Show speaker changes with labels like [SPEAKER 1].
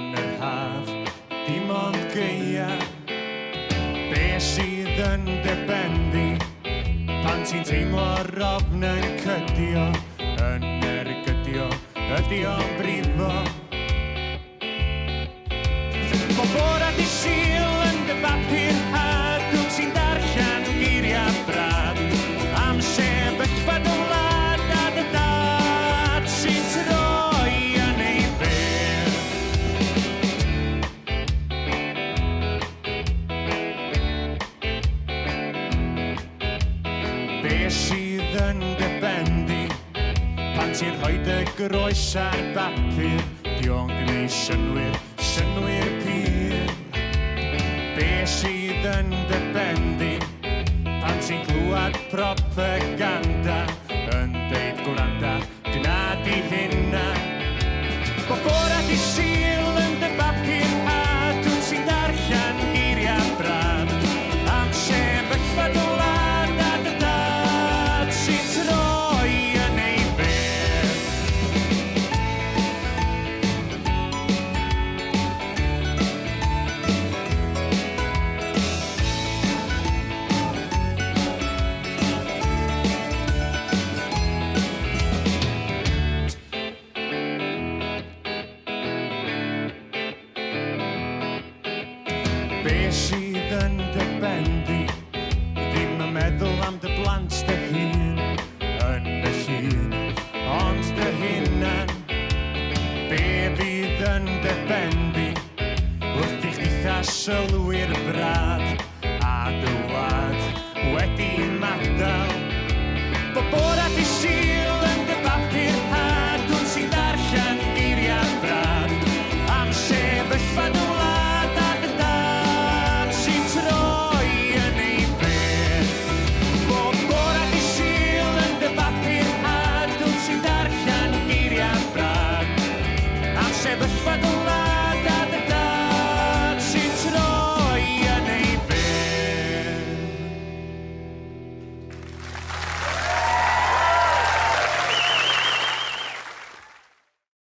[SPEAKER 1] yn yr haf, dim ond geia. Be sydd yn dy ben di, pan ti'n teimlo'r ofn yn cydio, yn yr gydio, ydi o'n brifo. Bob bore di Sul yn dy bapur had, dwyt ti'n darllen geiriau brad, am sefyllfa dy wlad a dy dad sy'n troi yn ei byr. Be sydd yn dy ben di, pan ti'n rhoi dy groes ar bapur, di o'n gwneud synwyr pyr. Be sydd yn dy ben di, pan ti'n clywed propaganda, yn deud gwranda, dyna di hynna. Bob bore di Sul yn dy bapur had, dwyt ti'n darllen geiriau brad, am sefyllfa dy wlad a dy dad sy'n troi yn ei byr. Be sydd yn dy ben di, ddim yn meddwl am dy blant dy hun, yn y llun, ond dy hunan. Be fydd yn dy ben di, wrth i chdi sylwyr braf.